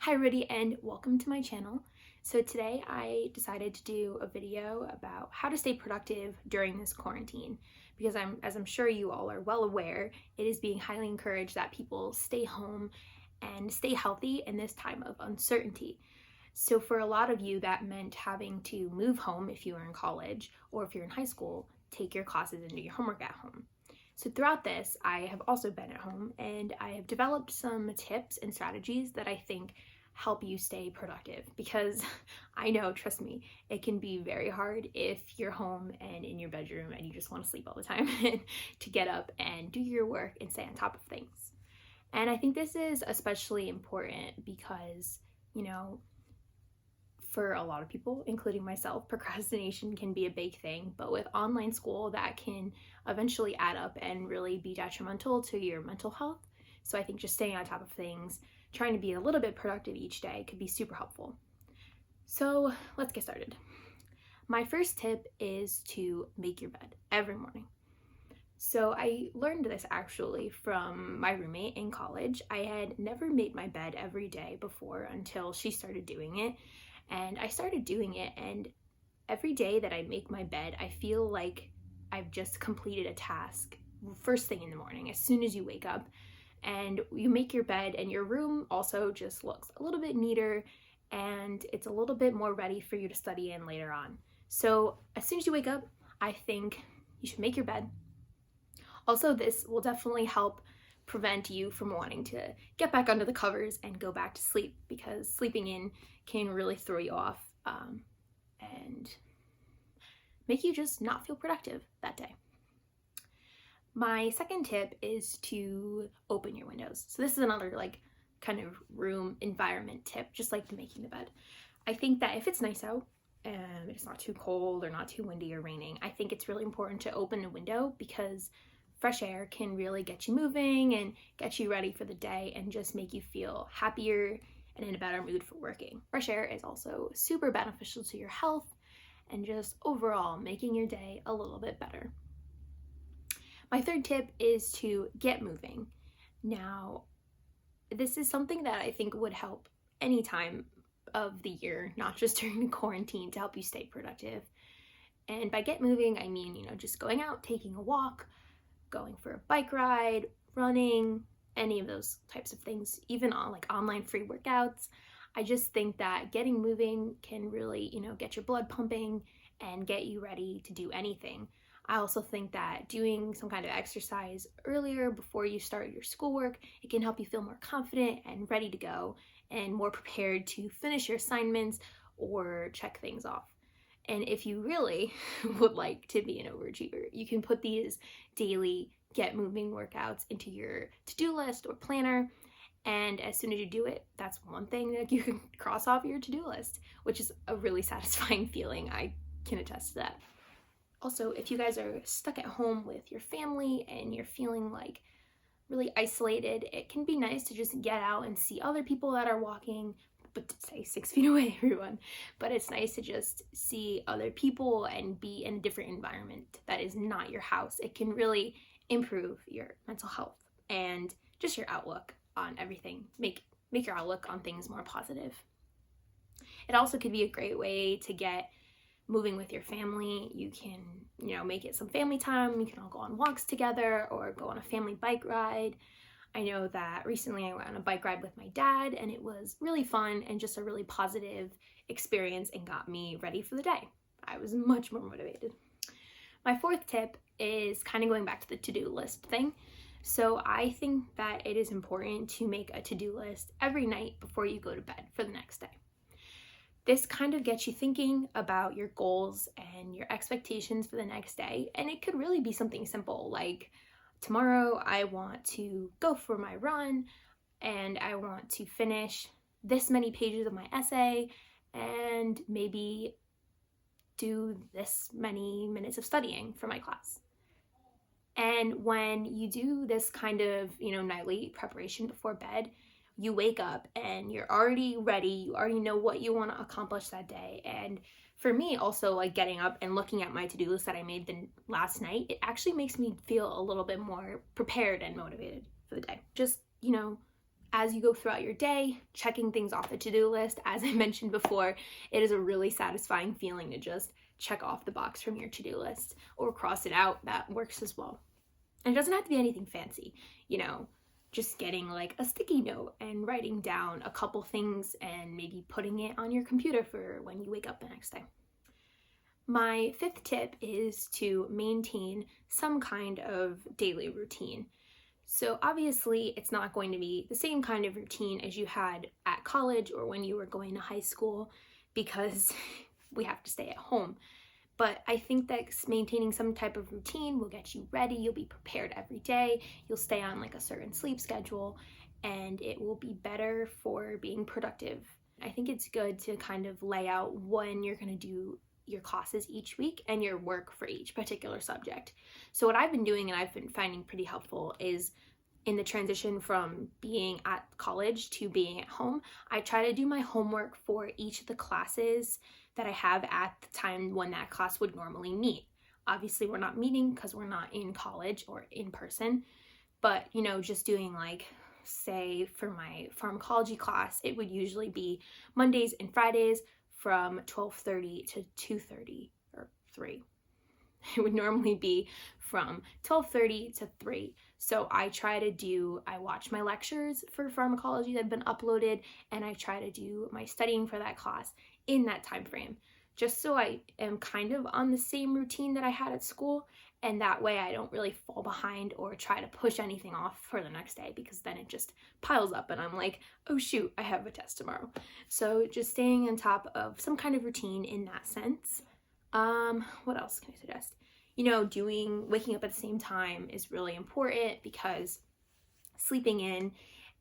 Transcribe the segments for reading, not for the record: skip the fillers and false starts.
Hi everybody and welcome to my channel. So today I decided to do a video about how to stay productive during this quarantine because as I'm sure you all are well aware, it is being highly encouraged that people stay home and stay healthy in this time of uncertainty. So for a lot of you that meant having to move home if you were in college or if you're in high school, take your classes and do your homework at home. So throughout this, I have also been at home and I have developed some tips and strategies that I think help you stay productive because I know, trust me, it can be very hard if you're home and in your bedroom and you just want to sleep all the time to get up and do your work and stay on top of things. And I think this is especially important because, for a lot of people, including myself, procrastination can be a big thing, but with online school, that can eventually add up and really be detrimental to your mental health. So I think just staying on top of things, trying to be a little bit productive each day could be super helpful. So let's get started. My first tip is to make your bed every morning. So I learned this actually from my roommate in college. I had never made my bed every day before until she started doing it. And I started doing it, and every day that I make my bed, I feel like I've just completed a task first thing in the morning, as soon as you wake up. And you make your bed, and your room also just looks a little bit neater, and it's a little bit more ready for you to study in later on. So as soon as you wake up, I think you should make your bed. Also, this will definitely help prevent you from wanting to get back under the covers and go back to sleep, because sleeping in can really throw you off and make you just not feel productive that day. My second tip is to open your windows. So this is another kind of room environment tip, just like making the bed. I think that if it's nice out and it's not too cold or not too windy or raining, I think it's really important to open a window because fresh air can really get you moving and get you ready for the day and just make you feel happier and in a better mood for working. Fresh air is also super beneficial to your health and just overall making your day a little bit better. My third tip is to get moving. Now, this is something that I think would help any time of the year, not just during quarantine, to help you stay productive. And by get moving, I mean, just going out, taking a walk, going for a bike ride, running, any of those types of things, even on online free workouts. I just think that getting moving can really, get your blood pumping and get you ready to do anything. I also think that doing some kind of exercise earlier before you start your schoolwork, it can help you feel more confident and ready to go and more prepared to finish your assignments or check things off. And if you really would like to be an overachiever, you can put these daily get moving workouts into your to-do list or planner. And as soon as you do it, that's one thing that you can cross off your to-do list, which is a really satisfying feeling. I can attest to that. Also, if you guys are stuck at home with your family and you're feeling really isolated, it can be nice to just get out and see other people that are walking, but stay 6 feet away, everyone. But it's nice to just see other people and be in a different environment that is not your house. It can really improve your mental health and just your outlook on everything. Make your outlook on things more positive. It also could be a great way to get moving with your family. You can, make it some family time. You can all go on walks together or go on a family bike ride. I know that recently I went on a bike ride with my dad and it was really fun and just a really positive experience and got me ready for the day. I was much more motivated. My fourth tip is kind of going back to the to-do list thing. So I think that it is important to make a to-do list every night before you go to bed for the next day. This kind of gets you thinking about your goals and your expectations for the next day. And it could really be something simple like, tomorrow I want to go for my run and I want to finish this many pages of my essay and maybe do this many minutes of studying for my class. And when you do this kind of, nightly preparation before bed, you wake up and you're already ready. You already know what you want to accomplish that day. And for me, also getting up and looking at my to-do list that I made last night, it actually makes me feel a little bit more prepared and motivated for the day. Just, As you go throughout your day, checking things off the to-do list, as I mentioned before, it is a really satisfying feeling to just check off the box from your to-do list or cross it out. That works as well. And it doesn't have to be anything fancy, just getting like a sticky note and writing down a couple things and maybe putting it on your computer for when you wake up the next day. My fifth tip is to maintain some kind of daily routine. So obviously it's not going to be the same kind of routine as you had at college or when you were going to high school because we have to stay at home. But I think that maintaining some type of routine will get you ready. You'll be prepared every day. You'll stay on like a certain sleep schedule and it will be better for being productive. I think it's good to kind of lay out when you're going to do your classes each week and your work for each particular subject. So what I've been doing and I've been finding pretty helpful is in the transition from being at college to being at home, I try to do my homework for each of the classes that I have at the time when that class would normally meet. Obviously, we're not meeting because we're not in college or in person, but just doing like, say for my pharmacology class, it would usually be Mondays and Fridays from 12:30 to 2:30 or 3. It would normally be from 12:30 to 3. So I watch my lectures for pharmacology that have been uploaded, and I try to do my studying for that class in that time frame, just so I am kind of on the same routine that I had at school, and that way I don't really fall behind or try to push anything off for the next day, because then it just piles up and I'm like, oh shoot, I have a test tomorrow. So just staying on top of some kind of routine in that sense. What else can I suggest? Waking up at the same time is really important, because sleeping in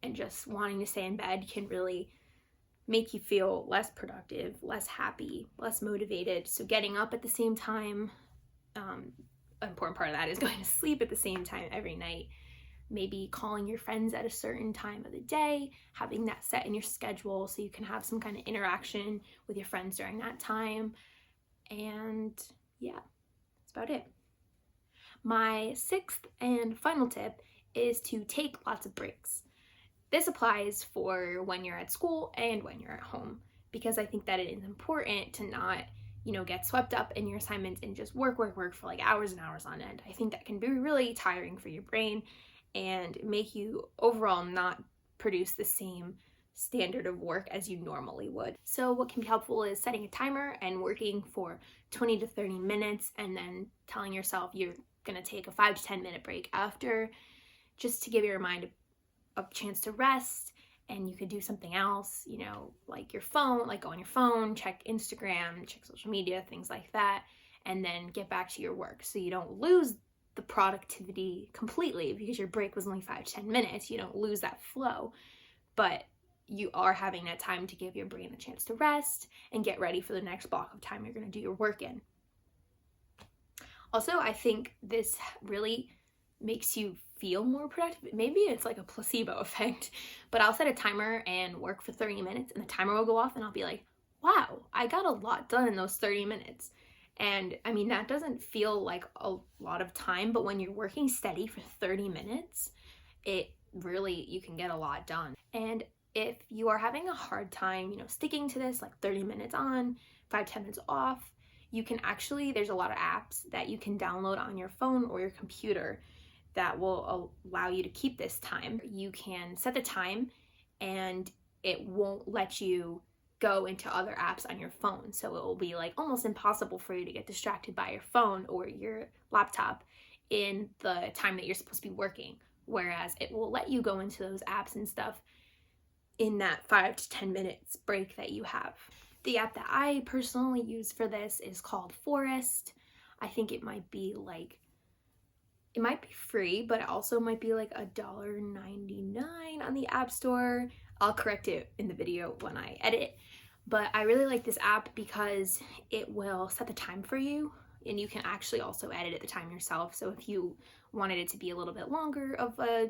and just wanting to stay in bed can really make you feel less productive, less happy, less motivated. So getting up at the same time, an important part of that is going to sleep at the same time every night. Maybe calling your friends at a certain time of the day, having that set in your schedule so you can have some kind of interaction with your friends during that time. And yeah, that's about it. My sixth and final tip is to take lots of breaks. This applies for when you're at school and when you're at home, because I think that it is important to not, get swept up in your assignments and just work for like hours and hours on end. I think that can be really tiring for your brain and make you overall not produce the same standard of work as you normally would. So what can be helpful is setting a timer and working for 20 to 30 minutes and then telling yourself you're going to take a 5 to 10 minute break after, just to give your mind a chance to rest. And you could do something else, like your phone, like go on your phone, check Instagram, check social media, things like that, and then get back to your work. So you don't lose the productivity completely because your break was only 5 to 10 minutes. You don't lose that flow, but you are having that time to give your brain a chance to rest and get ready for the next block of time you're going to do your work in. Also, I think this really makes you feel more productive. Maybe it's like a placebo effect, but I'll set a timer and work for 30 minutes and the timer will go off and I'll be like, wow, I got a lot done in those 30 minutes. And I mean, that doesn't feel like a lot of time, but when you're working steady for 30 minutes, you can get a lot done. And if you are having a hard time, sticking to this, like 30 minutes on, 5-10 minutes off, there's a lot of apps that you can download on your phone or your computer that will allow you to keep this time. You can set the time and it won't let you go into other apps on your phone. So it will be like almost impossible for you to get distracted by your phone or your laptop in the time that you're supposed to be working. Whereas it will let you go into those apps and stuff in that 5 to 10 minutes break that you have. The app that I personally use for this is called Forest. I think it might be free, but it also might be like $1.99 on the App Store. I'll correct it in the video when I edit. But I really like this app because it will set the time for you, and you can actually also edit at the time yourself. So if you wanted it to be a little bit longer of a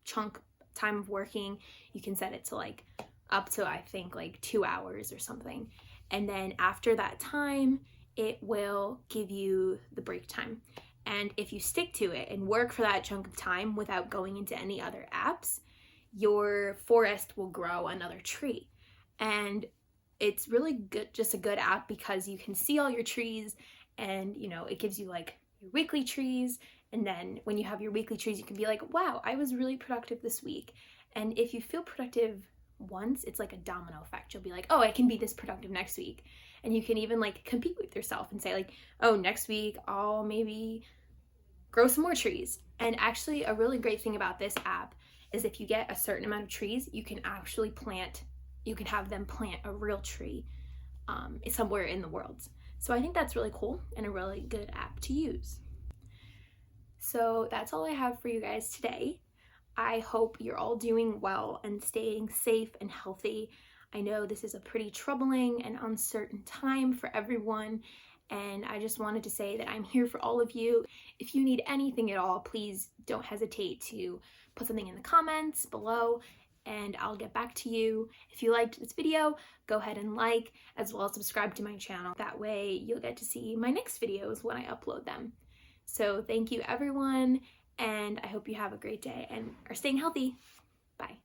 chunk time of working, you can set it to like up to, I think, like 2 hours or something. And then after that time, it will give you the break time. And if you stick to it and work for that chunk of time without going into any other apps, your forest will grow another tree. And it's really good, just a good app, because you can see all your trees, and it gives you like your weekly trees. And then when you have your weekly trees, you can be like, wow, I was really productive this week. And if you feel productive once, it's like a domino effect. You'll be like, oh, I can be this productive next week. And you can even like compete with yourself and say like, oh, next week I'll maybe grow some more trees. And actually, a really great thing about this app is if you get a certain amount of trees, you can actually have them plant a real tree somewhere in the world. So I think that's really cool and a really good app to use. So that's all I have for you guys today. I hope you're all doing well and staying safe and healthy. I know this is a pretty troubling and uncertain time for everyone, and I just wanted to say that I'm here for all of you. If you need anything at all, please don't hesitate to put something in the comments below, and I'll get back to you. If you liked this video, go ahead and like, as well as subscribe to my channel. That way you'll get to see my next videos when I upload them. So thank you everyone, and I hope you have a great day and are staying healthy. Bye.